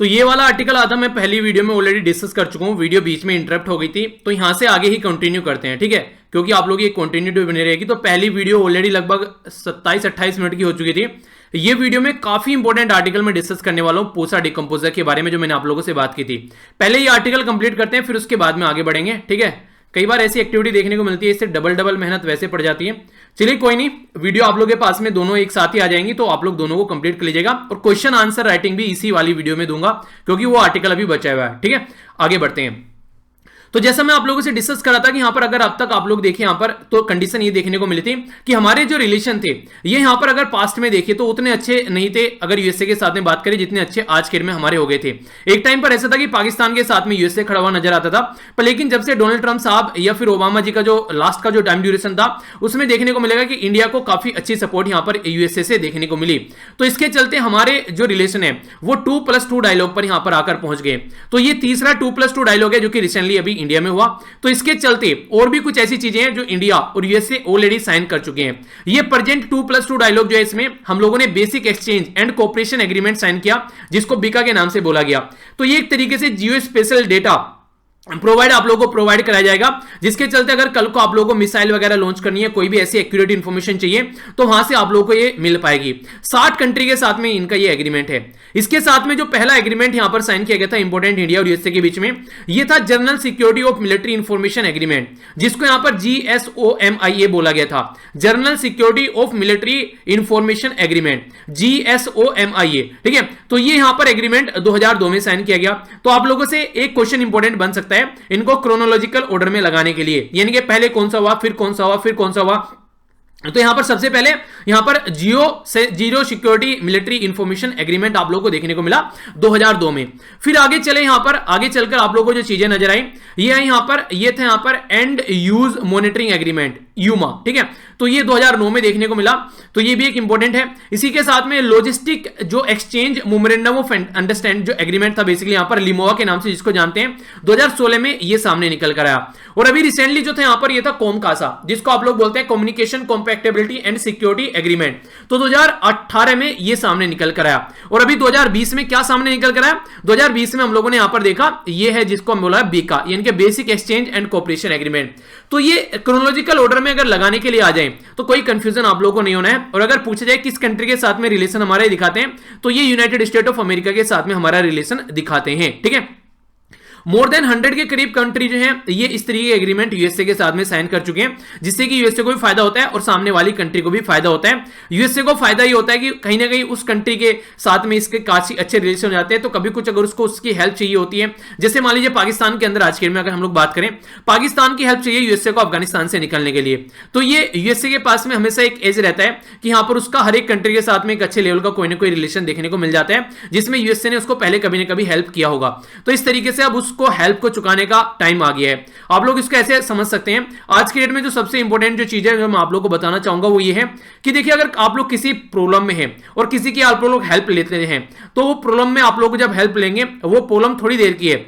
तो ये वाला आर्टिकल आधा मैं पहली वीडियो में ऑलरेडी डिस्कस कर चुका हूं, वीडियो बीच में इंटरप्ट हो गई थी, तो यहां से आगे ही कंटिन्यू करते हैं, ठीक है, क्योंकि आप लोग ये कंटिन्यूटी बनी रहेगी। तो पहली वीडियो ऑलरेडी लगभग 27-28 मिनट की हो चुकी थी। ये वीडियो में काफी इंपॉर्टेंट आर्टिकल में डिस्कस करने वाला हूं, पोसा डिकम्पोजर के बारे में, जो मैंने आप लोगों से बात की थी। पहले ये आर्टिकल कंप्लीट करते हैं, फिर उसके बाद में आगे बढ़ेंगे, ठीक है। कई बार ऐसी एक्टिविटी देखने को मिलती है, इससे डबल मेहनत वैसे पड़ जाती है। चलिए कोई नहीं, वीडियो आप लोगों के पास में दोनों एक साथ ही आ जाएंगी, तो आप लोग दोनों को कंप्लीट कर लीजिएगा। और क्वेश्चन आंसर राइटिंग भी इसी वाली वीडियो में दूंगा, क्योंकि वो आर्टिकल अभी बचा हुआ है, ठीक है। आगे बढ़ते हैं। तो जैसा मैं आप लोगों से डिस्कस कर रहा था कि यहां पर अगर अब तक आप लोग देखें यहां पर, तो कंडीशन ये देखने को मिली थी कि हमारे जो रिलेशन थे ये यहां पर अगर पास्ट में देखें तो उतने अच्छे नहीं थे, अगर यूएसए के साथ में बात करें, जितने अच्छे आज के में हमारे हो गए थे। एक टाइम पर ऐसा था कि पाकिस्तान के साथ में यूएसए खड़ा हुआ नजर आता था, पर लेकिन जब से डोनाल्ड ट्रंप साहब या फिर ओबामा जी का जो लास्ट का जो टाइम ड्यूरेशन था, उसमें देखने को मिलेगा कि इंडिया को काफी अच्छी सपोर्ट यहां पर यूएसए से देखने को मिली। तो इसके चलते हमारे जो रिलेशन है वो 2+2 डायलॉग पर यहां पर आकर पहुंच गए। तो ये तीसरा 2+2 डायलॉग है जो कि रिसेंटली अभी इंडिया में हुआ। तो इसके चलते और भी कुछ ऐसी चीजें हैं जो इंडिया और यूएसए ऑलरेडी साइन कर चुके हैं। ये प्रेजेंट 2+2 डायलॉग जो है, इसमें हम लोगों ने basic exchange and cooperation agreement sign किया, जिसको बीका के नाम से बोला गया। तो ये एक तरीके से जियो स्पेशल डेटा प्रोवाइड आप लोगों को प्रोवाइड कराया जाएगा, जिसके चलते अगर कल को आप लोगों को मिसाइल वगैरह लॉन्च करनी है, कोई भी ऐसी एक्यूरेट इंफॉर्मेशन चाहिए, तो वहां से आप लोगों को ये मिल पाएगी। 60 कंट्री के साथ में इनका ये एग्रीमेंट है। इसके साथ में जो पहला एग्रीमेंट यहां पर साइन किया गया था इंपोर्टेंट इंडिया और यूएसए के बीच में, ये था general security of military information agreement, जिसको यहां पर GSOMIA बोला गया था। General security of military information agreement, GSOMIA, ठीक है। तो ये यहां पर एग्रीमेंट 2002 में साइन किया गया। तो आप लोगों से एक क्वेश्चन इंपॉर्टेंट बन सकता है इनको क्रोनोलॉजिकल ऑर्डर में लगाने के लिए, यानी कि पहले कौन सा हुआ, फिर कौन सा हुआ, फिर कौन सा हुआ। तो यहां पर सबसे पहले यहां पर zero security military information agreement आप लोगों को देखने को मिला 2002 में। फिर आगे चले, यहां पर आगे चलकर आप लोगों को जो चीजें नजर आई, ये है यहां पर, ये थे यहां पर एंड यूज मॉनिटरिंग एग्रीमेंट, यूमा, ठीक है। तो ये 2009 में देखने को मिला, तो ये भी एक इंपॉर्टेंट है। इसी के साथ में लॉजिस्टिक जो एक्सचेंज मेमोरेंडम ऑफ अंडरस्टैंडिंग जो एग्रीमेंट था, बेसिकली यहां पर लिमोआ के नाम से जिसको जानते हैं, 2016 में ये सामने निकल कर आया। और अभी रिसेंटली जो था यहां पर, ये था कोमकासा, जिसको आप लोग बोलते हैं कम्युनिकेशन कॉम्पैक्टेबिलिटी एंड सिक्योरिटी एग्रीमेंट। तो 2018 में ये सामने निकल कर आया। और अभी 2020 में क्या सामने निकल कर आया, 2020 में हम लोगों ने यहां पर देखा, ये है जिसको हम बोला बीका, यानी कि basic exchange and cooperation agreement. तो ये क्रोनोलॉजिकल ऑर्डर में अगर लगाने के लिए आ जाए तो कोई कंफ्यूजन आप लोगों को नहीं होना है। और अगर पूछा जाए किस कंट्री के साथ में रिलेशन हमारे दिखाते हैं, तो ये यूनाइटेड स्टेट ऑफ अमेरिका के साथ में हमारा रिलेशन दिखाते हैं, ठीक है। मोर देन 100 के करीब कंट्री जो है ये इस तरीके के एग्रीमेंट यूएसए के साथ में साइन कर चुके हैं, जिससे कि यूएसए को भी फायदा होता है और सामने वाली कंट्री को भी फायदा होता है। यूएसए को फायदा ये होता है कि कहीं ना कहीं उस कंट्री के साथ में इसके काफी अच्छे रिलेशन हो जाते हैं। तो कभी कुछ अगर उसको उसकी हेल्प चाहिए होती है, जैसे मान लीजिए पाकिस्तान के अंदर आज के में अगर हम लोग बात करें, पाकिस्तान की हेल्प चाहिए यूएसए को अफगानिस्तान से निकलने के लिए, तो ये यूएसए के पास में हमेशा एक एज रहता है कि यहां पर उसका हर एक कंट्री के साथ में एक अच्छे लेवल का कोई ना कोई रिलेशन देखने को मिल जाता है, जिसमें यूएसए ने उसको पहले कभी ना कभी हेल्प किया होगा। तो इस तरीके से अब उसको हेल्प को चुकाने का टाइम आ गया है। आप लोग इसको ऐसे समझ सकते हैं। आज की डेट में जो सबसे इंपॉर्टेंट जो चीज है जो मैं आप लोग को बताना चाहूंगा वो ये है कि देखिए, अगर आप लोग किसी प्रॉब्लम में हैं और किसी की आप लोग हेल्प लेते हैं, तो वो प्रॉब्लम में आप लोग जब हेल्प लेंगे, वो प्रॉब्लम थोड़ी देर की है,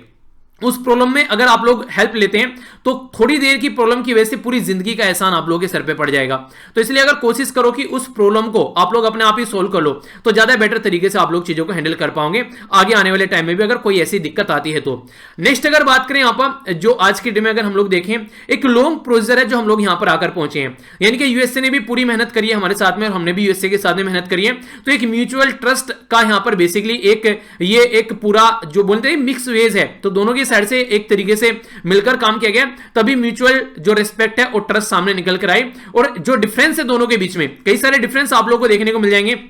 उस प्रॉब्लम में अगर आप लोग हेल्प लेते हैं तो थोड़ी देर की प्रॉब्लम की वजह से पूरी जिंदगी का एहसान आप लोगों के सर पे पड़ जाएगा। तो इसलिए अगर कोशिश करो कि उस प्रॉब्लम को आप लोग अपने आप ही सोल्व कर लो, तो ज्यादा बेटर तरीके से आप लोग चीजों को हैंडल कर पाओगे आगे आने वाले टाइम में भी, अगर कोई ऐसी दिक्कत आती है तो। नेक्स्ट अगर बात करें यहां पर, जो आज की डेट में अगर हम लोग देखें, एक लॉन्ग प्रोसीजर है जो हम लोग यहां पर आकर पहुंचे हैं, यानी कि यूएसए ने भी पूरी मेहनत करी है हमारे साथ में और हमने भी यूएसए के साथ में मेहनत करी है। तो एक म्यूचुअल ट्रस्ट का यहां पर बेसिकली ये एक पूरा जो बोलते हैं मिक्स वेज है, तो दोनों की साइड से एक तरीके से मिलकर काम किया गया, तभी म्यूचुअल जो रिस्पेक्ट है और ट्रस्ट सामने निकल कर आई। और जो डिफरेंस है दोनों के बीच में, कई सारे डिफरेंस आप लोगों को देखने को मिल जाएंगे।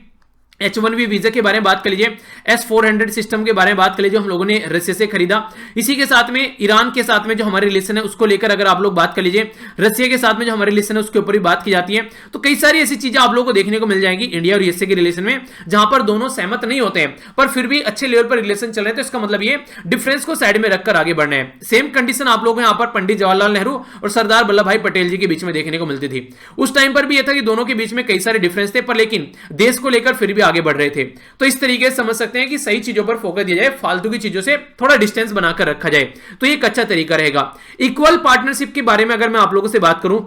H1B वीजा के बारे में बात कर लीजिए, S-400 सिस्टम के बारे में बात कर लीजिए, हम लोगों ने रशिया से खरीदा। इसी के साथ में ईरान के साथ में जो हमारे रिलेशन है उसको लेकर अगर आप लोग बात कर लीजिए, रशिया के साथ में जो हमारे रिलेशन है उसके ऊपर भी बात की जाती है। तो कई सारी ऐसी चीजें आप लोगों को देखने को मिल जाएंगी इंडिया और यूएसए के रिलेशन में, जहां पर दोनों सहमत नहीं होते हैं पर फिर भी अच्छे लेवल पर रिलेशन चल रहे हैं। तो इसका मतलब ये डिफरेंस को साइड में रखकर आगे बढ़ना है। सेम कंडीशन आप लोग यहाँ पर पंडित जवाहरलाल नेहरू और सरदार वल्लभ भाई पटेल जी के बीच में देखने को मिलती थी। उस टाइम पर भी यह था कि दोनों के बीच में कई सारे डिफरेंस थे, पर लेकिन देश को लेकर फिर भी आगे बढ़ रहे थे। तो इस तरीके से समझ सकते हैं कि सही चीजों पर फोकस दिया जाए, फालतू की चीजों से थोड़ा डिस्टेंस बनाकर रखा जाए, तो ये एक अच्छा तरीका रहेगा। इक्वल पार्टनरशिप के बारे में अगर मैं आप लोगों से बात करूं,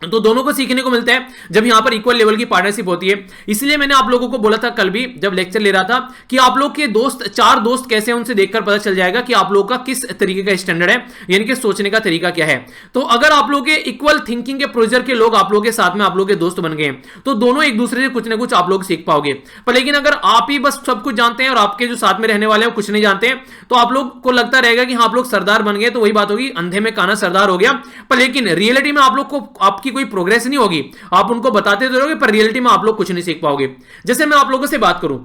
तो दोनों को सीखने को मिलता है जब यहां पर इक्वल लेवल की पार्टनरशिप होती है। इसलिए मैंने आप लोगों को बोला था कल भी जब लेक्चर ले रहा था कि आप लोग के दोस्त, 4 दोस्त कैसे हैं, उनसे देखकर पता चल जाएगा कि आप लोग का किस तरीके का स्टैंडर्ड है, यानी कि सोचने का तरीका क्या है। तो अगर आप लोग के इक्वल थिंकिंग के प्रोसीजर के लोग आप लोग के साथ में आप लोग के दोस्त बन गए तो दोनों एक दूसरे से कुछ ना कुछ आप लोग सीख पाओगे। पर लेकिन अगर आप ही बस सब कुछ जानते हैं और आपके जो साथ में रहने वाले हैं कुछ नहीं जानते हैं, तो आप लोग को लगता रहेगा कि हाँ आप लोग सरदार बन गए, तो वही बात होगी, अंधे में काना सरदार हो गया। पर लेकिन रियलिटी में आप लोग को आपकी कोई प्रोग्रेस नहीं होगी, आप उनको बताते तो रहोगे पर रियलिटी में आप लोग कुछ नहीं सीख पाओगे। जैसे मैं आप लोगों से बात करूं,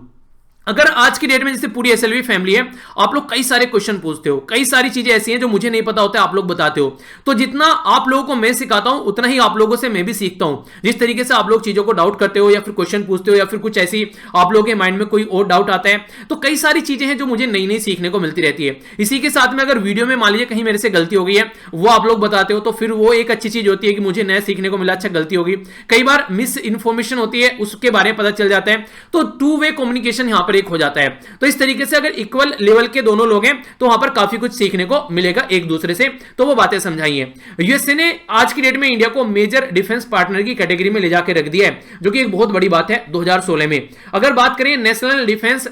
अगर आज की डेट में जैसे पूरी एसएलवी फैमिली है, आप लोग कई सारे क्वेश्चन पूछते हो, कई सारी चीजें ऐसी हैं जो मुझे नहीं पता होता है आप लोग बताते हो, तो जितना आप लोगों को मैं सिखाता हूं उतना ही आप लोगों से मैं भी सीखता हूं। जिस तरीके से आप लोग चीजों को डाउट करते हो या फिर क्वेश्चन पूछते हो या फिर कुछ ऐसी आप लोगों के माइंड में कोई और डाउट आता है, तो कई सारी चीजें हैं जो मुझे नई नई सीखने को मिलती रहती है। इसी के साथ में अगर वीडियो में मान लीजिए कहीं मेरे से गलती हो गई है, वो आप लोग बताते हो, तो फिर वो एक अच्छी चीज होती है कि मुझे नया सीखने को मिला, अच्छा गलती होगी। कई बार मिस इन्फॉर्मेशन होती है, उसके बारे में पता चल जाता है, तो 2 वे कम्युनिकेशन यहां पर एक हो जाता है। तो इस तरीके से अगर इक्वल लेवल के दोनों लोग हैं तो वहां पर काफी कुछ सीखने को मिलेगा एक दूसरे से। तो वो बातें समझाइए। यूएसए ने आज की डेट में इंडिया को मेजर डिफेंस पार्टनर की कैटेगरी में ले जाकर रख दिया है, जो कि एक बहुत बड़ी बात है 2016 में। अगर बात करें नेशनल डिफेंस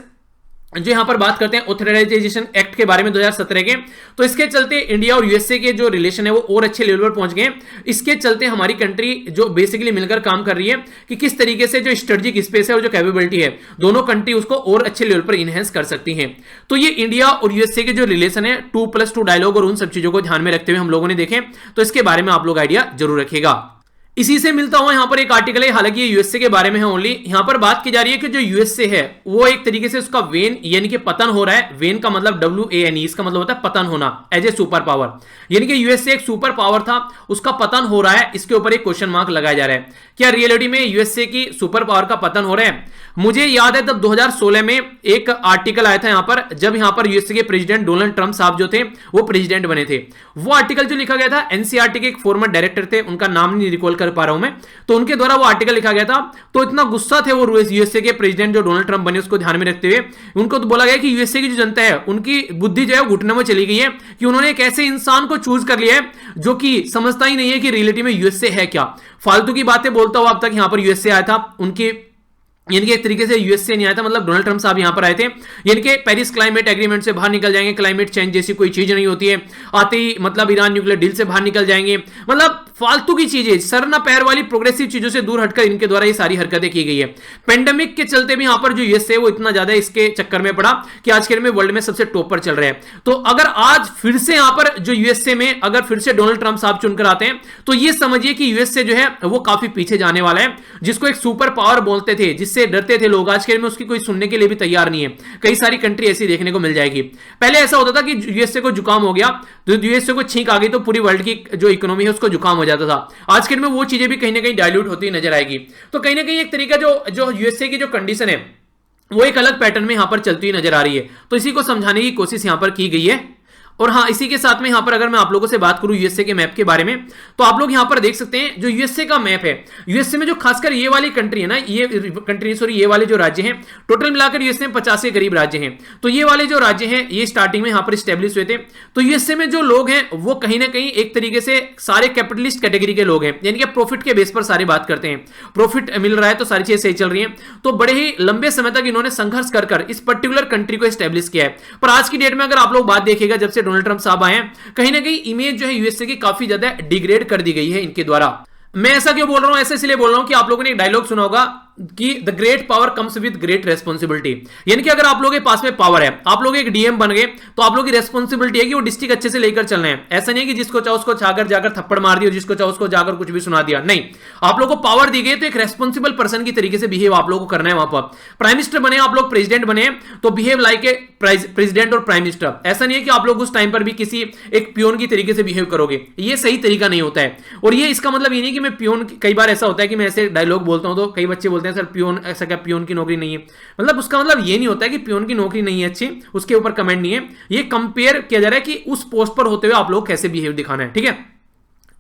जो यहां पर बात करते हैं ऑथराइजेशन एक्ट के बारे में 2017 के, तो इसके चलते इंडिया और यूएसए के जो रिलेशन है वो और अच्छे लेवल पर पहुंच गए। इसके चलते हमारी कंट्री जो बेसिकली मिलकर काम कर रही है कि किस तरीके से जो स्ट्रेटेजिक स्पेस है और जो कैपेबिलिटी है, दोनों कंट्री उसको और अच्छे लेवल पर इनहेंस कर सकती हैं। तो ये इंडिया और यूएसए के जो रिलेशन है 2+2 डायलॉग और उन सब चीजों को ध्यान में रखते हुए हम लोगों ने देखे, तो इसके बारे में आप लोग आइडिया जरूर रखिएगा। इसी से मिलता हुआ यहां पर एक आर्टिकल है, हालांकि ये यूएसए के बारे में है ओनली। यहां पर बात की जा रही है कि जो यूएसए है वो एक तरीके से उसका वेन यानी कि पतन हो रहा है। वेन का मतलब WANE, इसका मतलब होता है पतन होना एज ए सुपर पावर, यानी कि यूएसए एक सुपर पावर था, उसका पतन हो रहा है। इसके ऊपर एक क्वेश्चन मार्क लगाया जा रहा है, क्या रियलिटी में यूएसए की सुपर पावर का पतन हो रहा है? मुझे याद है तब 2016 में एक आर्टिकल आया था यहां पर, जब यहां पर यूएसए के प्रेसिडेंट डोनाल्ड ट्रंप साहब जो थे वो प्रेसिडेंट बने थे। वो आर्टिकल जो लिखा गया था, एनसीईआरटी के एक फॉर्मर डायरेक्टर थे, उनका नाम नहीं रिकॉल कर पा रहा हूं मैं, तो उनके द्वारा वो आर्टिकल लिखा गया था। तो इतना गुस्सा थे वो यूएसए के प्रेसिडेंट जो डोनाल्ड ट्रंप बने, उसको ध्यान में रखते हुए उनको तो बोला गया कि यूएसए की जो जनता है उनकी बुद्धि जो है घुटने में चली गई है कि उन्होंने एक ऐसे इंसान को चूज कर लिया है जो कि समझता ही नहीं है कि रियलिटी में यूएसए है क्या। फालतू की बातें बोलता हुआ अब तक यहां पर यूएसए आया था, उनकी यानी कि एक तरीके से यूएसए नहीं आया था, मतलब डोनाल्ड ट्रंप साहब यहां पर आए थे, यानी कि पेरिस क्लाइमेट एग्रीमेंट से बाहर निकल जाएंगे, क्लाइमेट चेंज जैसी कोई चीज नहीं होती है, आते ही मतलब ईरान न्यूक्लियर डील से बाहर निकल जाएंगे, मतलब फालतू की चीजें, सर ना पैर वाली प्रोग्रेसिव चीजों से दूर हटकर इनके द्वारा ये सारी हरकतें की गई है। पेंडेमिक के चलते भी यहां पर जो यूएसए वो इतना ज्यादा इसके चक्कर में पड़ा कि आज के दिन में वर्ल्ड में सबसे टॉप पर चल रहे हैं। तो अगर आज फिर से यहां पर जो यूएसए में अगर फिर से डोनाल्ड ट्रंप साहब चुनकर आते हैं, तो ये समझिए कि यूएसए जो है वो काफी पीछे जाने वाला है। जिसको एक सुपर पावर बोलते थे, जिससे डरते थे लोग, आज के दिन में उसकी कोई सुनने के लिए भी तैयार नहीं है। कई सारी कंट्री ऐसी देखने को मिल जाएगी। पहले ऐसा होता था कि यूएसए को जुकाम हो गया, तो यूएसए को छींक आ गई तो पूरी वर्ल्ड की जो इकोनॉमी है उसको जुकाम हो जाता था। आज के दिन में वो चीजें भी कहीं ना कहीं डाइल्यूट होती नजर आएगी। तो कहीं ना कहीं एक तरीका जो यूएसए की जो कंडीशन है वो एक अलग पैटर्न में यहां पर चलती हुई नजर आ रही है। तो इसी को समझाने की कोशिश यहां पर की गई है। और हाँ, इसी के साथ में यहां पर अगर मैं आप लोगों से बात करूं यूएसए के मैप के बारे में, तो आप लोग यहां पर देख सकते हैं जो यूएसए का मैप है, यूएसए में जो खासकर ये वाली कंट्री है ना, ये वाले जो राज्य हैं, टोटल मिलाकर यूएसए में 50 के करीब राज्य हैं। तो ये वाले जो राज्य हैं ये स्टार्टिंग में यहां पर स्टेब्लिश हुए थे। तो यूएसए में जो लोग हैं वो कहीं ना कहीं एक तरीके से सारे कैपिटलिस्ट कैटेगरी के लोग हैं, यानी कि प्रॉफिट के बेस पर सारी बात करते हैं, प्रॉफिट मिल रहा है तो सारी चीजें सही चल रही है। तो बड़े ही लंबे समय तक इन्होंने संघर्ष कर इस पर्टिकुलर कंट्री को स्टेब्लिश किया है। पर आज की डेट में अगर आप लोग बात देखिएगा, जब से डोनाल्ड ट्रंप साहब आए, कहीं ना कहीं इमेज जो है यूएसए की काफी ज्यादा डिग्रेड कर दी गई है इनके द्वारा। मैं ऐसा क्यों बोल रहा हूं? ऐसे इसलिए बोल रहा हूं कि आप लोगों ने एक डायलॉग सुना होगा कि the great power comes with great responsibility, यानी कि अगर आप लोगों के पास में पावर है, आप लोग एक डीएम बन गए, तो आप लोगों की रेस्पॉन्सिबिलिटी है कि वो डिस्ट्रिक्ट अच्छे से लेकर चलना है। ऐसा नहीं है कि जिसको चाहो उसको जाकर थप्पड़ मार दिया, जिसको चाहो उसको जाकर कुछ भी सुना दिया। नहीं, आप लोगों को पावर दी गई तो एक रेस्पॉन्सिबल पर्सन की तरीके से बिहेव आप लोगों को करना है। वहां पर प्राइम मिनिस्टर बने, आप लोग प्रेसिडेंट बने, तो बिहेव लाइक ए प्रेसिडेंट और प्राइम मिनिस्टर। ऐसा नहीं है कि आप लोग उस टाइम पर भी किसी एक पियोन की तरीके से बिहेव करोगे, ये सही तरीका नहीं होता है। और ये इसका मतलब ये नहीं कि मैं पियोन, कई बार ऐसा होता है कि मैं ऐसे डायलॉग बोलता हूं तो कई बच्चे बोलते हैं सर पियोन ऐसा क्या, पियोन की नौकरी नहीं है, मतलब उसका मतलब ये नहीं होता है कि पियोन की नौकरी नहीं है अच्छी, उसके ऊपर कमेंट नहीं है। ये कंपेयर किया जा रहा है कि उस पोस्ट पर होते हुए आप लोग कैसे बिहेव दिखाना है, ठीक है।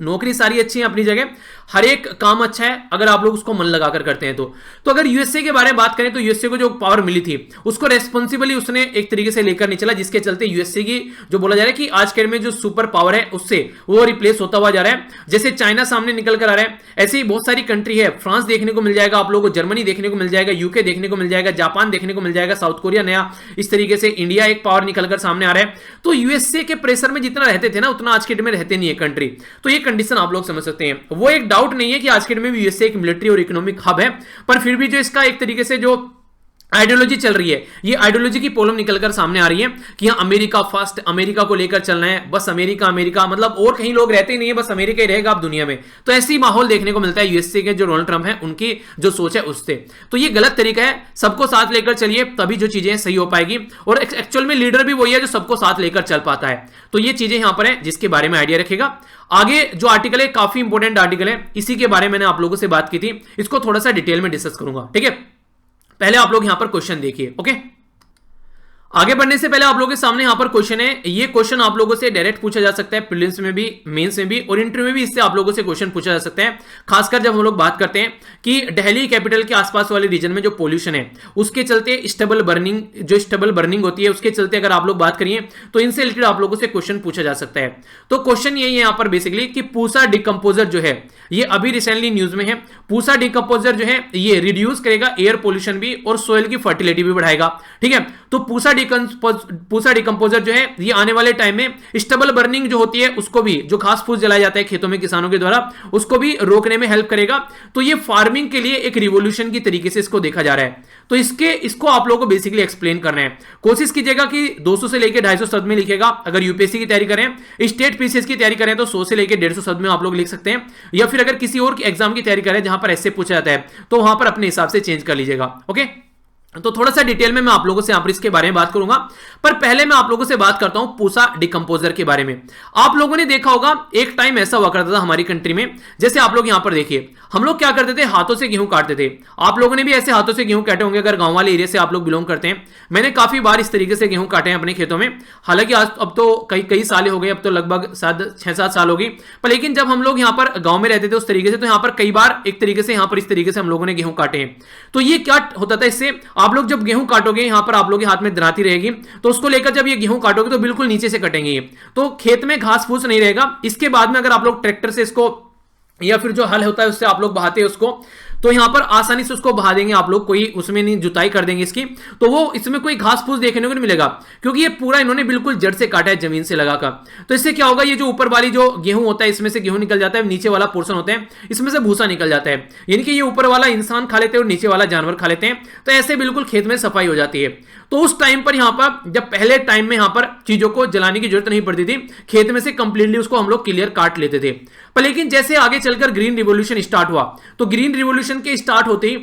नौकरी सारी अच्छी है अपनी जगह, हर एक काम अच्छा है अगर आप लोग उसको मन लगाकर करते हैं तो अगर यूएसए के बारे में बात करें तो यूएसए को जो पावर मिली थी उसको रेस्पॉन्सिबली उसने एक तरीके से लेकर नहीं चला, जिसके चलते यूएसए की जो बोला जा रहा है कि आज के में जो सुपर पावर है उससे वो रिप्लेस होता हुआ जा रहा है। जैसे चाइना सामने निकल कर आ रहा है, ऐसे ही बहुत सारी कंट्री है, फ्रांस देखने को मिल जाएगा आप लोगों को, जर्मनी देखने को मिल जाएगा, यूके देखने को मिल जाएगा, जापान देखने को मिल जाएगा, साउथ कोरिया नया, इस तरीके से इंडिया एक पावर निकलकर सामने आ रहा है। तो यूएसए के प्रेशर में जितना रहते थे ना उतना आज के डेट में रहते नहीं है कंट्री। तो ये कंडीशन आप लोग समझ सकते हैं। वो एक डाउट नहीं है कि आज के डेट में भी यूएसए एक मिलिट्री और इकोनॉमिक हब है, पर फिर भी जो इसका एक तरीके से जो आइडियोलॉजी चल रही है, ये आइडियोलॉजी की प्रॉब्लम निकलकर सामने आ रही है कि यहां अमेरिका फर्स्ट, अमेरिका को लेकर चलना है, बस अमेरिका अमेरिका, मतलब और कहीं लोग रहते ही नहीं है, बस अमेरिका ही रहेगा आप दुनिया में। तो ऐसे ही माहौल देखने को मिलता है यूएसए के जो डोनाल्ड ट्रंप है उनकी जो सोच है उससे। तो ये गलत तरीका है, सबको साथ लेकर चलिए तभी जो चीजें सही हो पाएगी, और एक्चुअल में लीडर भी वही है जो सबको साथ लेकर चल पाता है। तो ये चीजें यहां पर है जिसके बारे में आइडिया रखेगा। आगे जो आर्टिकल है काफी इंपॉर्टेंट आर्टिकल है, इसी के बारे में मैंने आप लोगों से बात की थी, इसको थोड़ा सा डिटेल में डिस्कस करूंगा। ठीक है, पहले आप लोग यहां पर क्वेश्चन देखिए। ओके, आगे बढ़ने से पहले आप लोगों के सामने यहां पर क्वेश्चन है, ये क्वेश्चन आप लोगों से डायरेक्ट पूछा जा सकता है, प्रीलिम्स में भी, मेंस में भी और इंटरव्यू में भी इससे आप लोगों से क्वेश्चन पूछा जा सकता है। खासकर जब हम लोग बात करते हैं कि दिल्ली कैपिटल के आसपास वाले रीजन में जो पोल्यूशन है उसके चलते स्टेबल बर्निंग होती है, उसके चलते अगर आप लोग बात करिए तो इनसे रिलेटेड आप लोगों से क्वेश्चन पूछा जा सकता है। तो क्वेश्चन यही है यहां पर बेसिकली कि पूसा डिकम्पोजर जो है, ये अभी रिसेंटली न्यूज में है, पूसा डिकम्पोजर जो है ये रिड्यूस करेगा एयर पोल्यूशन भी और सोइल की फर्टिलिटी भी बढ़ाएगा। ठीक है, तो पूसा डिकम्पोजर जो है ये आने वाले टाइम में स्टेबल बर्निंग जो होती है उसको भी, जो घास फूस जलाया जाता है खेतों में किसानों के द्वारा, उसको भी रोकने में हेल्प करेगा। तो ये फार्मिंग के लिए एक रिवोल्यूशन की तरीके से इसको देखा जा रहा है। तो इसको आप लोगों को बेसिकली एक्सप्लेन करना है। कोशिश कीजिएगा कि 200 से लेकर 250 शब्द में लिखेगा। अगर यूपीएससी की तैयारी करें, स्टेट पीसीएस की तैयारी करें तो 100 से लेकर 150 शब्द में आप लोग लिख सकते हैं, या फिर अगर किसी और एग्जाम की तैयारी करें जहां पर ऐसे पूछा जाता है तो वहां पर अपने हिसाब से चेंज कर लीजिएगा। ओके, तो थोड़ा सा डिटेल में मैं आप लोगों से यहां पर इसके बारे में बात करूंगा, पर पहले मैं आप लोगों से बात करता हूं पूसा डिकम्पोजर के बारे में। आप लोगों ने देखा होगा एक टाइम ऐसा हुआ करता था हमारी कंट्री में, जैसे आप लोग यहां पर देखिए, हम लोग क्या करते थे, हाथों से गेहूं काटते थे। आप लोगों ने भी ऐसे हाथों से गेहूं काटे होंगे अगर गांव वाले एरिया से आप लोग बिलोंग करते हैं। मैंने काफी बार इस तरीके से गेहूं काटे हैं अपने खेतों में, हालांकि आज अब तो कई साल हो गए, अब तो लगभग 6-7 साल हो गई, पर लेकिन जब हम लोग यहाँ पर गांव में रहते थे उस तरीके से, तो यहाँ पर कई बार एक तरीके से यहाँ पर इस तरीके से हम लोगों ने गेहूं काटे हैं। तो ये क्या होता था, इससे आप लोग जब गेहूं काटोगे यहां पर आप लोग के हाथ में दराती रहेगी, तो उसको लेकर जब ये गेहूं काटोगे तो बिल्कुल नीचे से कटेंगे ये, तो खेत में घास फूस नहीं रहेगा। इसके बाद में अगर आप लोग ट्रैक्टर से इसको या फिर जो हल होता है उससे आप लोग बहाते हैं उसको, तो यहां पर आसानी से उसको बहा देंगे आप लोग, कोई उसमें नहीं जुताई कर देंगे इसकी, तो वो इसमें कोई घास फूस देखने को नहीं मिलेगा, क्योंकि ये पूरा इन्होंने बिल्कुल जड़ से काटा है जमीन से लगाकर। तो इससे क्या होगा, ये जो ऊपर वाली जो गेहूं होता है इसमें से गेहूं निकल जाता है, नीचे वाला पोर्शन होता है इसमें से भूसा निकल जाता है, यानी कि ये ऊपर वाला इंसान खा लेते हैं और नीचे वाला जानवर खा लेते हैं। तो ऐसे बिल्कुल खेत में सफाई हो जाती है। तो उस टाइम पर यहां पर, जब पहले टाइम में यहां पर चीजों को जलाने की जरूरत नहीं पड़ती थी, खेत में से कंप्लीटली उसको हम लोग क्लियर काट लेते थे। पर लेकिन जैसे आगे चलकर ग्रीन रिवॉल्यूशन स्टार्ट हुआ, तो ग्रीन रिवॉल्यूशन के स्टार्ट होते ही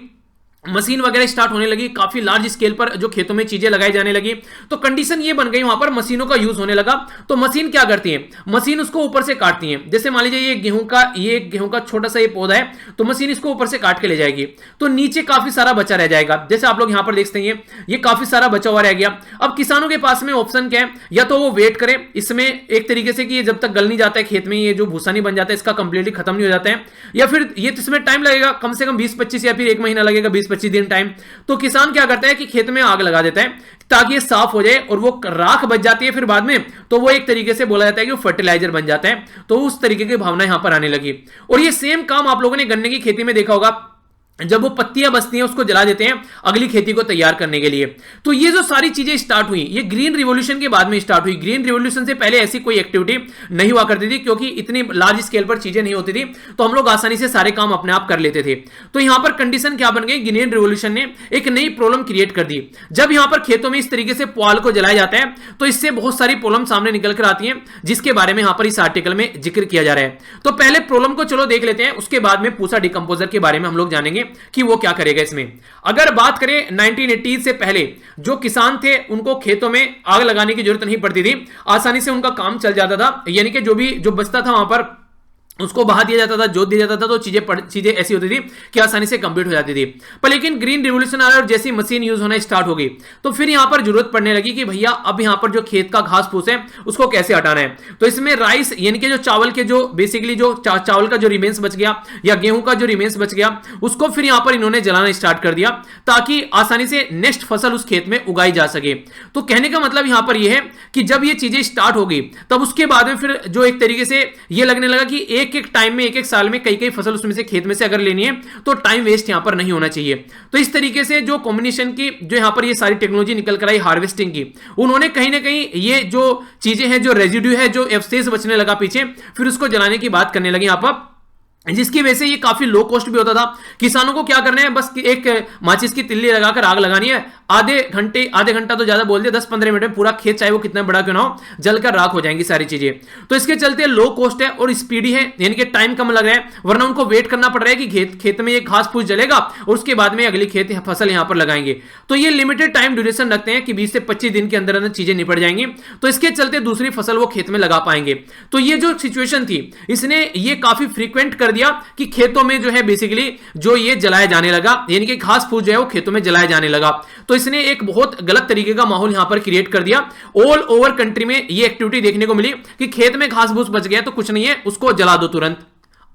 मशीन वगैरह स्टार्ट होने लगी, काफी लार्ज स्केल पर जो खेतों में चीजें लगाई जाने लगी, तो कंडीशन ये बन गई वहां पर मशीनों का यूज होने लगा। तो मशीन क्या करती है, मशीन उसको ऊपर से काटती है। जैसे मान लीजिए ये गेहूं का छोटा सा ये पौधा है, तो मशीन इसको ऊपर से काट के ले जाएगी, तो नीचे काफी सारा बचा रह जाएगा। जैसे आप लोग यहां पर देख सकते हैं ये काफी सारा बचा हुआ रह गया। अब किसानों के पास में ऑप्शन क्या है, या तो वो वेट करें इसमें एक तरीके से कि जब तक गल नहीं जाता है खेत में, ये जो भूसा नहीं बन जाता है इसका कंप्लीटली खत्म नहीं हो जाता है, या फिर ये इसमें टाइम लगेगा कम से कम 20-25 या फिर 1 महीना लगेगा, 20-25 दिन टाइम। तो किसान क्या करता है कि खेत में आग लगा देता है ताकि ये साफ हो जाए, और वो राख बच जाती है फिर बाद में, तो वो एक तरीके से बोला जाता है कि वो फर्टिलाइजर बन जाता है। तो उस तरीके की भावना यहां पर आने लगी। और ये सेम काम आप लोगों ने गन्ने की खेती में देखा होगा, जब वो पत्तियां बचती हैं उसको जला देते हैं अगली खेती को तैयार करने के लिए। तो ये जो सारी चीजें स्टार्ट हुई, ये ग्रीन रिवॉल्यूशन के बाद में स्टार्ट हुई। ग्रीन रिवॉल्यूशन से पहले ऐसी कोई एक्टिविटी नहीं हुआ करती थी, क्योंकि इतनी लार्ज स्केल पर चीजें नहीं होती थी, तो हम लोग आसानी से सारे काम अपने आप कर लेते थे। तो यहां पर कंडीशन क्या बन गई, ग्रीन रिवॉल्यूशन ने एक नई प्रॉब्लम क्रिएट कर दी। जब यहां पर खेतों में इस तरीके से पुआल को जलाया जाता है, तो इससे बहुत सारी प्रॉब्लम सामने निकल कर आती है, जिसके बारे में यहां पर इस आर्टिकल में जिक्र किया जा रहा है। तो पहले प्रॉब्लम को चलो देख लेते हैं, उसके बाद में पूसा डिकम्पोजर के बारे में हम लोग जानेंगे कि वो क्या करेगा इसमें। अगर बात करें 1980 से पहले जो किसान थे उनको खेतों में आग लगाने की जरूरत नहीं पड़ती थी, आसानी से उनका काम चल जाता था, यानी कि जो बचता था वहां पर उसको बहा दिया जाता था, जोत दिया जाता था, तो चीजें ऐसी होती थी कि आसानी से कंप्लीट हो जाती थी। पर लेकिन ग्रीन रिवोल्यूशन आया और जैसी मशीन यूज होना स्टार्ट हो गई तो फिर यहां पर जरूरत पड़ने लगी कि भैया अब यहां पर जो खेत का घास फूस है उसको कैसे हटाना है। तो इसमें राइस यानी कि जो चावल के जो बेसिकली जो चावल का जो रिमेन्स बच गया या गेहूं का जो रिमेन्स बच गया उसको फिर यहां पर इन्होंने जलाना स्टार्ट कर दिया ताकि आसानी से नेक्स्ट फसल उस खेत में उगाई जा सके। तो कहने का मतलब यहां पर यह है कि जब ये चीजें स्टार्ट हो गई तब उसके बाद में फिर जो एक तरीके से ये लगने लगा कि एक एक टाइम में एक एक साल में कई कई फसल उसमें से खेत में से अगर लेनी है तो टाइम वेस्ट यहां पर नहीं होना चाहिए। तो इस तरीके से जो कॉम्बिनेशन की जो यहां पर ये सारी टेक्नोलॉजी निकल कर आई हार्वेस्टिंग की, उन्होंने कहीं ना कहीं ये जो चीजें हैं, जो रेजिड्यू है, जो अवशेष बचने लगा पीछे, फिर उसको जलाने की बात करने लगे यहां पर, जिसकी वजह से ये काफी लो कॉस्ट भी होता था। किसानों को क्या करना है, बस एक माचिस की तिल्ली लगाकर आग लगानी है, आधे घंटा तो ज्यादा बोल दिया, 10-15 मिनट में पूरा खेत चाहे वो कितना बड़ा क्यों ना हो जलकर राख हो जाएंगी सारी चीजें। तो इसके चलते लो कॉस्ट है और स्पीडी है, यानी कि टाइम कम लग रहा है, वरना उनको वेट करना पड़ रहा है कि खेत में ये घास फूस जलेगा और उसके बाद में अगली फसल यहां पर लगाएंगे। तो ये लिमिटेड टाइम ड्यूरेशन रखते हैं कि 20 से 25 दिन के अंदर अंदर चीजें निपट जाएंगी, तो इसके चलते दूसरी फसल वो खेत में लगा पाएंगे। तो ये जो सिचुएशन थी इसने ये काफी फ्रीक्वेंट कर दिया कि खेतों में जो है बेसिकली जो ये जलाया जाने लगा, यानी कि घास फूस जो है वो खेतों में जलाया जाने लगा। तो इसने एक बहुत गलत तरीके का माहौल यहां पर क्रिएट कर दिया। ऑल ओवर कंट्री में ये एक्टिविटी देखने को मिली कि खेत में घास फूस बच गया तो कुछ नहीं है, उसको जला दो तुरंत।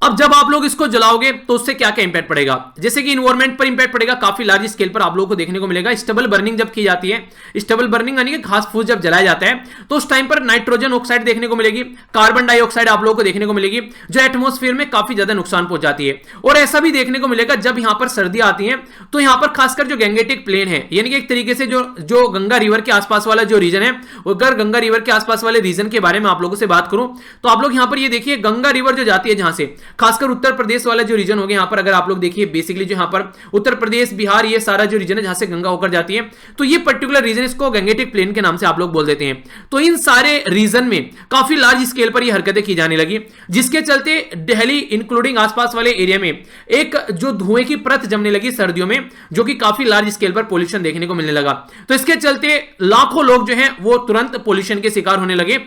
अब जब आप लोग इसको जलाओगे तो उससे क्या क्या इंपैक्ट पड़ेगा, जैसे कि इन्वायरमेंट पर इंपैक्ट पड़ेगा, काफी लार्ज स्केल पर आप लोगों को देखने को मिलेगा। स्टबल बर्निंग जब की जाती है, स्टबल बर्निंग यानी कि घास फूस जब जलाया जाता है तो उस टाइम पर नाइट्रोजन ऑक्साइड देखने को मिलेगी, कार्बन डाइऑक्साइड आप लोगों को देखने को मिलेगी, जो एटमॉस्फेयर में काफी ज्यादा नुकसान पहुंचाती है। और ऐसा भी देखने को मिलेगा जब यहां पर सर्दियां आती हैं तो यहां पर खासकर जो गैंगेटिक प्लेन है, यानी कि एक तरीके से जो गंगा रिवर के आसपास वाला जो रीजन है, अगर गंगा रिवर के आसपास वाले रीजन के बारे में आप लोगों से बात करूं तो आप लोग यहां पर ये देखिए गंगा रिवर जो जाती है जहां से, खासकर उत्तर प्रदेश वाला जो रीजन हो गया, यहां पर अगर आप लोग देखिए बेसिकली जो यहां पर उत्तर प्रदेश, बिहार, ये सारा जो रीजन है जहां से गंगा होकर जाती है, तो ये पर्टिकुलर रीजन इसको गैंगेटिक प्लेन के नाम से आप लोग बोल देते हैं। तो इन सारे रीजन में काफी लार्ज स्केल पर ये हरकतें की जाने लगी, जिसके चलते दिल्ली इंक्लूडिंग आसपास वाले एरिया में एक जो धुएं की परत जमने लगी सर्दियों में, जो कि काफी लार्ज स्केल पर पोल्यूशन देखने को मिलने लगा। तो इसके चलते लाखों लोग जो है वो तुरंत पोल्यूशन के शिकार होने लगे,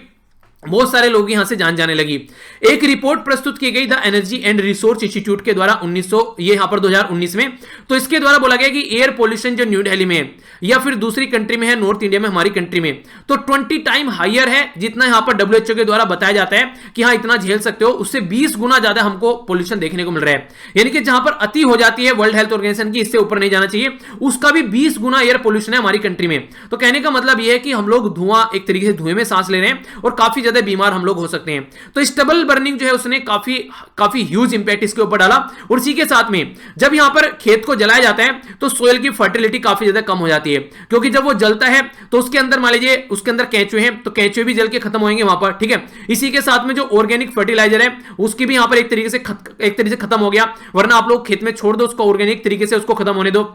बहुत सारे लोग यहां से जान जाने लगी। एक रिपोर्ट प्रस्तुत की गई the energy and resource institute के द्वारा 2019 में। तो इसके द्वारा बोला गया कि एयर पोल्यूशन जो न्यू दिल्ली में है या फिर दूसरी कंट्री में है, नॉर्थ इंडिया में, हमारी कंट्री में, तो 20 टाइम हायर है जितना यहां पर WHO के द्वारा बताया जाता है कि हाँ इतना झेल सकते हो, उससे 20 गुना ज्यादा हमको पोल्यूशन देखने को मिल रहा है। यानी कि जहां पर अति हो जाती है वर्ल्ड हेल्थ ऑर्गेनाइजेशन की, इससे ऊपर नहीं जाना चाहिए, उसका भी 20 गुना एयर पोल्यूशन है हमारी कंट्री में। तो कहने का मतलब यह है कि हम लोग धुआं, एक तरीके से धुएं में सांस ले रहे हैं और काफी ज्यादा बीमार हम लोग हो सकते हैं। तो स्टबल बर्निंग जो है उसने काफी ह्यूज इंपैक्ट इसके ऊपर डाला। और इसी के साथ में जब यहां पर खेत को जलाया जाता है तो सोइल की फर्टिलिटी काफी ज्यादा कम हो जाती है, क्योंकि जब वो जलता है तो उसके अंदर मान लीजिए उसके अंदर केंचुए हैं तो केंचुए भी जल के खत्म होंगे वहां पर, ठीक है। इसी के साथ में जो ऑर्गेनिक फर्टिलाइजर है उसकी भी यहां पर एक तरीके से खत्म हो गया, वरना आप लोग खेत में छोड़ दो उसको, ऑर्गेनिक तरीके से उसको खत्म होने दो।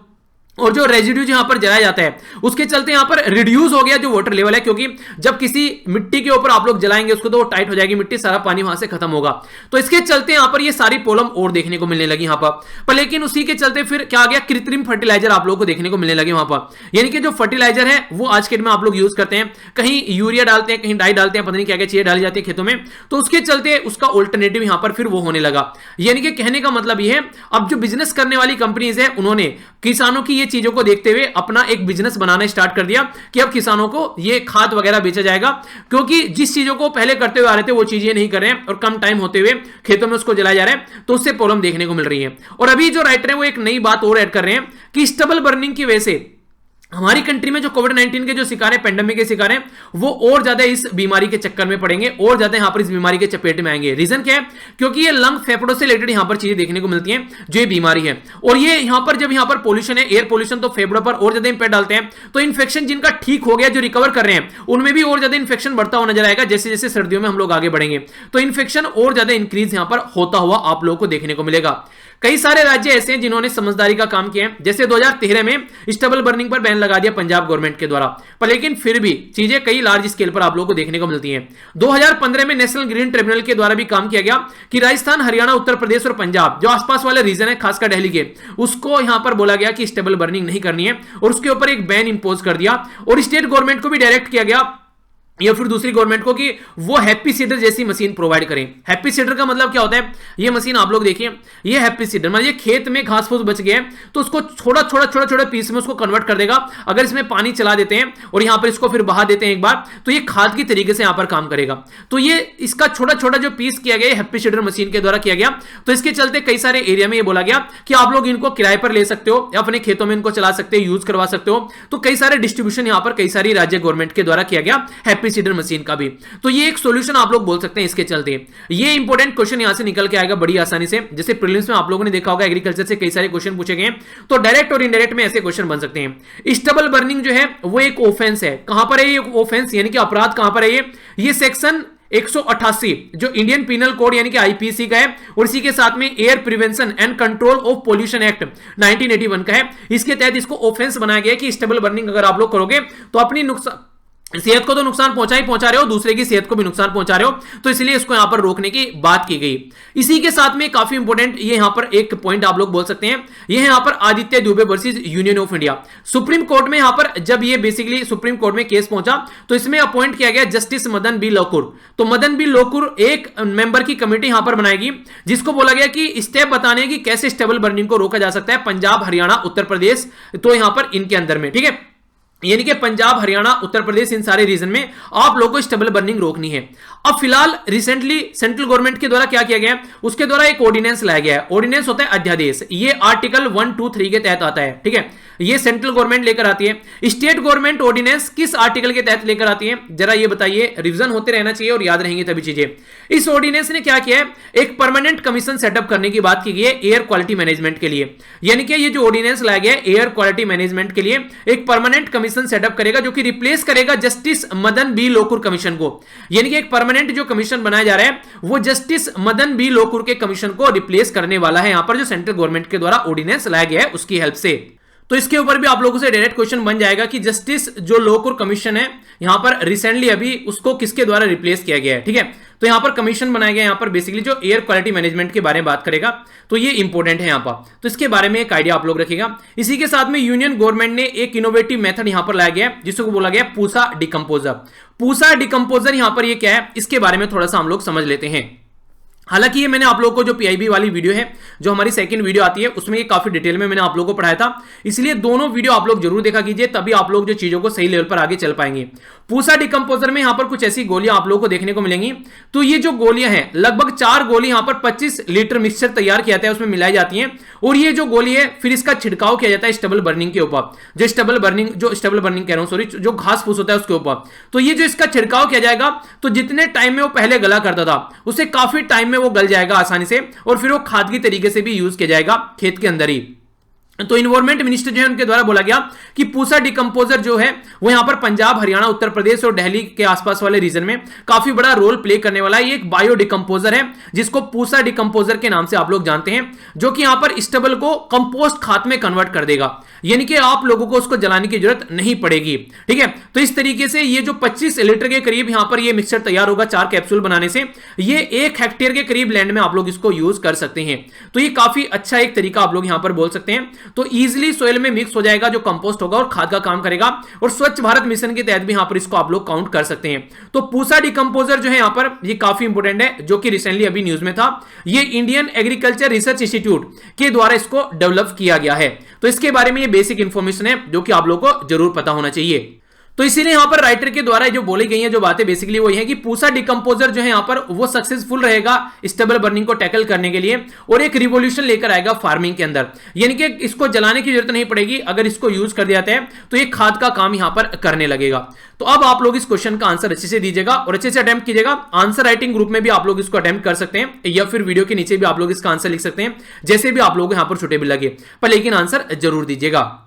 और जो रेजिड्यू यहां पर जलाया जाता है उसके चलते यहां पर रिड्यूस हो गया जो वाटर लेवल है, क्योंकि जब किसी मिट्टी के ऊपर आप लोग जलाएंगे उसको तो वो टाइट हो जाएगी मिट्टी, सारा पानी वहां से खत्म होगा। तो इसके चलते यहां पर ये सारी प्रॉब्लम और देखने को मिलने लगी यहां पर लेकिन उसी के चलते फिर क्या आ गया, कृत्रिम फर्टिलाइजर आप लोगों को देखने को मिलने लगे वहां पर। यानी कि जो फर्टिलाइजर है वो आज के डेट में आप लोग यूज करते हैं, कहीं यूरिया डालते हैं, कहीं डाई डालते हैं, पता नहीं क्या क्या चीजें डाली जाती है खेतों में, तो उसके चलते उसका ऑल्टरनेटिव यहां पर फिर वो होने लगा। यानी कि कहने का मतलब ये है अब जो बिजनेस करने वाली कंपनीज है उन्होंने किसानों की ये चीजों को देखते हुए अपना एक बिजनेस बनाना स्टार्ट कर दिया कि अब किसानों को ये खाद वगैरह बेचा जाएगा, क्योंकि जिस चीजों को पहले करते हुए आ रहे थे वो चीजें नहीं कर रहे हैं और कम टाइम होते हुए खेतों में उसको जलाया जा रहा है, तो उससे प्रॉब्लम देखने को मिल रही है। और अभी जो राइटर है वो एक नई बात और ऐड कर रहे हैं कि स्टबल बर्निंग की वजह से हमारी कंट्री में जो कोविड-19 के जो शिकार है, पेंडेमिक के शिकार हैं, वो और ज्यादा इस बीमारी के चक्कर में पड़ेंगे और ज्यादा यहां पर इस बीमारी के चपेट में आएंगे। रीजन क्या है, क्योंकि ये लंग फेफड़ों से रिलेटेड यहां पर चीजें देखने को मिलती हैं जो ये बीमारी है। और ये यहां पर जब यहां पर पोल्यूशन है, एयर पोल्यूशन, तो फेफड़ों पर और ज्यादा इंपैक्ट डालते हैं। तो इन्फेक्शन जिनका ठीक हो गया, जो रिकवर कर रहे हैं, उनमें भी और ज्यादा इन्फेक्शन बढ़ता हुआ नजर आएगा जैसे जैसे सर्दियों में हम लोग आगे बढ़ेंगे, तो इन्फेक्शन और ज्यादा इंक्रीज यहां पर होता हुआ आप लोगों को देखने को मिलेगा। कई सारे राज्य ऐसे हैं जिन्होंने समझदारी का काम किया है, जैसे 2013 में स्टबल बर्निंग पर बैन लगा दिया पंजाब गवर्नमेंट के द्वारा, पर लेकिन फिर भी चीजें कई लार्ज स्केल पर आप लोगों को देखने को मिलती हैं। 2015 में नेशनल ग्रीन ट्रिब्यूनल के द्वारा भी काम किया गया कि राजस्थान, हरियाणा, उत्तर प्रदेश और पंजाब जो आसपास वाले रीजन है, खासकर दिल्ली के, उसको यहां पर बोला गया कि स्टबल बर्निंग नहीं करनी है और उसके ऊपर एक बैन इंपोज कर दिया। और स्टेट गवर्नमेंट को भी डायरेक्ट किया गया या फिर दूसरी गवर्नमेंट को कि वो हैप्पी सीडर जैसी मशीन प्रोवाइड करें। हैप्पी सीडर का मतलब क्या होता है, ये मशीन आप लोग देखिए, ये हैप्पी सीडर मतलब ये खेत में घास फूस बच गया है तो उसको छोटा छोटा छोटा छोटा पीस में उसको कन्वर्ट कर देगा। अगर इसमें पानी चला देते हैं और यहां पर इसको फिर बहा देते हैं एक बार, तो ये खाद की तरीके से यहां पर काम करेगा। तो ये इसका छोटा छोटा जो पीस किया गया हैप्पी सीडर मशीन के द्वारा किया गया। तो इसके चलते कई सारे एरिया में ये बोला गया कि आप लोग इनको किराए पर ले सकते हो या अपने खेतों में इनको चला सकते हो, यूज करवा सकते हो। तो कई सारे डिस्ट्रीब्यूशन यहां पर कई सारी राज्य गवर्नमेंट के द्वारा किया गया हैप्पी सीडर मशीन का भी। तो ये एक सॉल्यूशन आप लोग बोल सकते हैं इसके चलते। ये इंपॉर्टेंट क्वेश्चन यहां से निकल के आएगा बड़ी आसानी से। जैसे प्रीलिम्स में आप लोगों ने देखा होगा एग्रीकल्चर से कई सारे क्वेश्चन पूछे गए, तो डायरेक्ट और इनडायरेक्ट में ऐसे क्वेश्चन बन सकते हैं। स्टबल बर्निंग जो है वो एक ऑफेंस है। कहां पर है ये ऑफेंस, यानी कि अपराध कहां पर है ये सेक्शन 188 जो इंडियन पिनल कोड यानी कि आईपीसी का है, और इसी के साथ में air prevention and control of pollution act 1981 का है। इसके तहत इसको ऑफेंस बनाया गया कि स्टेबल बर्निंग अगर आप लोग करोगे तो अपनी सेहत को तो नुकसान पहुंचा रहे हो, दूसरे की सेहत को भी नुकसान पहुंचा रहे हो, तो इसलिए इसको यहां पर रोकने की बात की गई। इसी के साथ में काफी इंपॉर्टेंट ये यहां पर एक पॉइंट आप लोग बोल सकते हैं, ये यहां पर Aditya Dubey versus union of India. Supreme court में यहां पर जब ये बेसिकली सुप्रीम कोर्ट में केस पहुंचा तो इसमें अपॉइंट किया गया जस्टिस मदन बी लोकुर। तो मदन बी लोकुर एक मेंबर की कमेटी यहां पर बनाएगी जिसको बोला गया कि स्टेप बताने की कैसे स्टेबल बर्निंग को रोका जा सकता है पंजाब, हरियाणा, उत्तर प्रदेश, तो यहां पर इनके अंदर में, ठीक है, यानी कि पंजाब, हरियाणा, उत्तर प्रदेश, इन सारे रीजन में आप लोगों को स्टेबल बर्निंग रोकनी है। अब फिलहाल रिसेंटली सेंट्रल गवर्नमेंट के द्वारा क्या किया गया है, उसके द्वारा एक ऑर्डिनेंस लाया गया है। ऑर्डिनेंस होता है अध्यादेश, ये आर्टिकल 123 के तहत आता है, ठीक है, ये सेंट्रल गवर्नमेंट लेकर आती है। स्टेट गवर्नमेंट ऑर्डिनेंस किस आर्टिकल के तहत लेकर आती है, जरा ये बताइए, रिवीजन होते रहना चाहिए और याद रहेंगे तभी चीजें। इस ऑर्डिनेंस ने क्या किया है, एक परमानेंट कमीशन सेटअप करने की बात की गई है एयर क्वालिटी मैनेजमेंट के लिए। यानी कि ये जो ऑर्डिनेंस लाया गया है एयर क्वालिटी मैनेजमेंट के लिए एक परमानेंट कमीशन सेटअप करेगा जो कि रिप्लेस करेगा justice Madan B Lokur commission को। यानी कि एक परमानेंट जो कमीशन बनाया जा रहा है वो जस्टिस मदन बी लोकुर के कमीशन को रिप्लेस करने वाला है, यहां पर जो सेंट्रल गवर्नमेंट के द्वारा ऑर्डिनेंस लाया गया है उसकी हेल्प से। तो इसके ऊपर भी आप लोगों से डायरेक्ट क्वेश्चन बन जाएगा कि जस्टिस जो लोकुर कमीशन है यहां पर रिसेंटली अभी उसको किसके द्वारा रिप्लेस किया गया है, ठीक है। तो यहां पर कमीशन बनाया गया, यहां पर बेसिकली जो एयर क्वालिटी मैनेजमेंट के बारे में बात करेगा, तो ये इंपॉर्टेंट है यहां पर, तो इसके बारे में एक आइडिया आप लोग रखिएगा। इसी के साथ में यूनियन गवर्नमेंट ने एक इनोवेटिव मेथड यहां पर लाया गया जिसको बोला गया पूसा डिकम्पोजर। पूसा डिकम्पोजर यहां पर ये क्या है, इसके बारे में थोड़ा सा हम लोग समझ लेते हैं। हालांकि ये मैंने आप लोगों को जो पीआईबी वाली वीडियो है जो हमारी सेकंड वीडियो आती है उसमें ये काफी डिटेल में मैंने आप लोगों को पढ़ाया था, इसलिए दोनों वीडियो आप लोग जरूर देखा कीजिए, तभी आप लोग जो चीजों को सही लेवल पर आगे चल पाएंगे। पूसा डिकम्पोजर में यहां पर कुछ ऐसी गोलियां आप लोगों को देखने को मिलेंगी। तो ये जो गोलियां हैं लगभग 4 गोली यहां पर 25 लीटर मिक्सचर तैयार किया जाता है उसमें मिलाई जाती है, और ये जो गोली है फिर इसका छिड़काव किया जाता है स्टेबल बर्निंग के ऊपर, जो स्टेबल बर्निंग कह रहा हूं सॉरी, जो घास फूस होता है उसके ऊपर। तो ये जो इसका छिड़काव किया जाएगा तो जितने टाइम में वो पहले गला करता था उससे काफी टाइम में वो गल जाएगा आसानी से, और फिर वो खाद की तरीके से भी यूज किया जाएगा खेत के अंदर ही। तो इन्वायरमेंट मिनिस्टर जो है उनके द्वारा बोला गया कि पूसा डिकम्पोजर जो है वो यहां पर पंजाब, हरियाणा, उत्तर प्रदेश और दिल्ली के आसपास वाले रीजन में काफी बड़ा रोल प्ले करने वाला है। ये एक बायो डिकम्पोजर है जिसको पूसा डिकम्पोजर के नाम से आप लोग जानते हैं, जो कि यहां पर स्टेबल को कंपोस्ट खाद में कन्वर्ट कर देगा, यानी कि आप लोगों को उसको जलाने की जरूरत नहीं पड़ेगी, ठीक है। तो इस तरीके से ये जो 25 लीटर के करीब यहां पर ये मिक्सचर तैयार होगा 4 कैप्सूल बनाने से, ये 1 हेक्टेयर के करीब लैंड में आप लोग इसको यूज कर सकते हैं। तो ये काफी अच्छा एक तरीका आप लोग यहां पर बोल सकते हैं। तो इजीली सोइल में मिक्स हो जाएगा, जो कंपोस्ट होगा और खाद का काम करेगा, और स्वच्छ भारत मिशन के तहत भी यहां पर इसको आप लोग काउंट कर सकते हैं। तो पूसा डिकम्पोजर जो है यहां पर ये काफी इंपोर्टेंट है, जो कि रिसेंटली अभी न्यूज में था। ये इंडियन एग्रीकल्चर रिसर्च इंस्टीट्यूट के द्वारा इसको डेवलप किया गया है। तो इसके बारे में ये बेसिक इंफॉर्मेशन है जो कि आप लोगों को जरूर पता होना चाहिए। तो इसीलिए यहां पर राइटर के द्वारा जो बोली गई है जो बातें बेसिकली वो ये है कि पूसा डिकम्पोजर जो है यहां पर वो सक्सेसफुल रहेगा स्टेबल बर्निंग को टैकल करने के लिए, और एक रिवॉल्यूशन लेकर आएगा फार्मिंग के अंदर, यानी कि इसको जलाने की जरूरत नहीं पड़ेगी। अगर इसको यूज कर दिया जाता है तो ये खाद का काम यहां पर करने लगेगा। तो अब आप लोग इस क्वेश्चन का आंसर अच्छे से दीजिएगा और अच्छे से अटेम्प्ट कीजिएगा। आंसर राइटिंग ग्रुप में भी आप लोग इसको अटेम्प्ट कर सकते हैं, या फिर वीडियो के नीचे भी आप लोग इसका आंसर लिख सकते हैं, जैसे भी आप लोगों को यहां पर सुटेबल लगे, पर लेकिन आंसर जरूर दीजिएगा।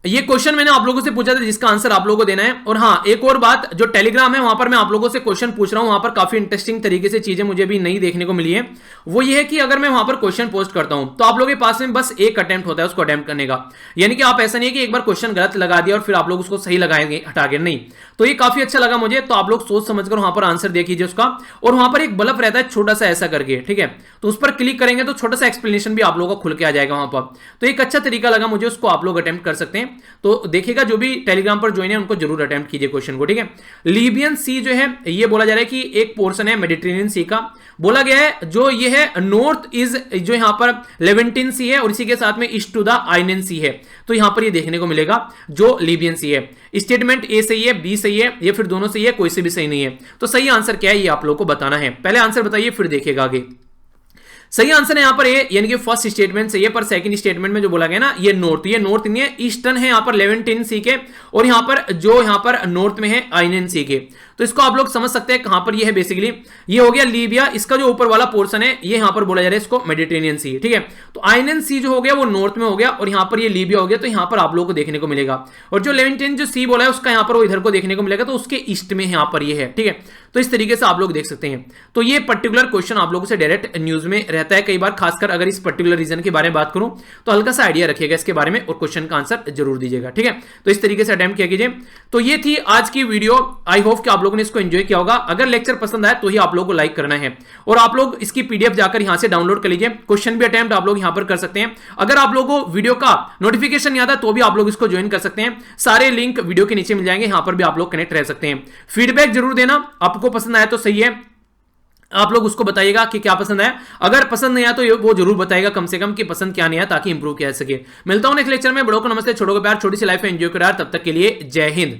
ये क्वेश्चन मैंने आप लोगों से पूछा था जिसका आंसर आप लोगों को देना है। और हाँ, एक और बात, जो टेलीग्राम है वहां पर मैं आप लोगों से क्वेश्चन पूछ रहा हूं, वहां पर काफी इंटरेस्टिंग तरीके से चीजें मुझे भी नई देखने को मिली है। वो ये है कि अगर मैं वहां पर क्वेश्चन पोस्ट करता हूं तो आप लोगों के पास में बस एक अटेम्प्ट होता है उसको अटेम्प्ट करने का, यानी कि आप ऐसा नहीं है कि एक बार क्वेश्चन गलत लगा दिया और फिर आप लोग उसको सही लगाएंगे हटा के, नहीं। तो ये काफी अच्छा लगा मुझे। तो आप लोग सोच समझकर वहां पर आंसर दे कीजिए उसका, और वहां पर एक बल्ब रहता है छोटा सा ऐसा करके, ठीक है, तो उस पर क्लिक करेंगे तो छोटा सा एक्सप्लेनेशन भी आप लोगों को खुल के आ जाएगा वहां पर। तो एक अच्छा तरीका लगा मुझे, उसको आप लोग अटेम्प्ट कर सकते हैं। तो देखिएगा जो भी टेलीग्राम पर ज्वाइन है उनको जरूर अटेम्प्ट कीजिए क्वेश्चन को, ठीक है। लीबियन सी जो है ये बोला जा रहा है कि एक पोर्शन है मेडिटेरियन सी का, बोला गया है जो ये है नॉर्थ इज जो यहां पर लेवेंटिन सी है और इसी के साथ में ईस्ट टू द आइनन सी है, तो यहां पर ये देखने को मिलेगा जो लीबियन सी है। स्टेटमेंट ए सही है, बी सही है, ये फिर दोनों सही है, कोई से भी सही नहीं है। तो सही आंसर क्या है ये आप लोगों को बताना है। पहले आंसर बताइए फिर देखिएगा आगे। सही आंसर है यहां पर ए, यानी कि फर्स्ट स्टेटमेंट सही है, पर सेकंड स्टेटमेंट में जो बोला गया ना ये नॉर्थ नहीं है, ईस्टर्न है यहां पर लेवेंटिन सी के, और यहां पर जो यहां पर नॉर्थ में है आइनन सी के। तो इसको आप लोग समझ सकते हैं कहां पर ये है, बेसिकली ये हो गया लीबिया, इसका जो ऊपर वाला पोर्शन है ये यहां पर बोला जा रहा है इसको मेडिटेरियन सी, ठीक है। तो आइनन सी जो हो गया वो नॉर्थ में हो गया और यहां पर ये लीबिया हो गया, तो यहां पर आप लोगों को देखने को मिलेगा। और जो लेवेंटिन जो सी बोला है उसका यहां पर वो इधर को देखने को मिलेगा, तो उसके ईस्ट में यहां पर ये है, ठीक है। तो इस तरीके से आप लोग देख सकते हैं। तो ये पर्टिकुलर क्वेश्चन आप लोगों से डायरेक्ट न्यूज में रहता है कई बार, खासकर अगर इस पर्टिकुलर रीजन के बारे में बात करूं तो हल्का सा आइडिया रखिएगा इसके बारे में और क्वेश्चन का आंसर जरूर दीजिएगा, ठीक है। तो इस तरीके से अटेम्प्ट किया कीजिए। तो ये थी आज की वीडियो, आई होप कि आप लोगों ने इसको एंजॉय किया होगा। अगर लेक्चर पसंद आया तो ही आप लोगों को लाइक करना है और आप लोग इसकी पीडीएफ जाकर यहां से डाउनलोड कर लीजिए। क्वेश्चन भी अटेम्प्ट आप लोग यहां पर कर सकते हैं। अगर आप लोगों को वीडियो का नोटिफिकेशन नहीं आता तो भी आप लोग इसको ज्वाइन कर सकते हैं, सारे लिंक वीडियो के नीचे मिल जाएंगे, यहां पर भी आप लोग कनेक्ट रह सकते हैं। फीडबैक जरूर देना, आपको पसंद आया तो सही है, आप लोग उसको बताइएगा कि क्या पसंद है। अगर पसंद नहीं आया तो वो जरूर बताइएगा कम से कम कि पसंद क्या नहीं आया, ताकि इंप्रूव किया जा सके। मिलता हूं नेक्स्ट लेक्चर में। बड़ों को नमस्ते, छोटों को प्यार, छोटी सी लाइफ एंजॉय करा। तब तक के लिए जय हिंद।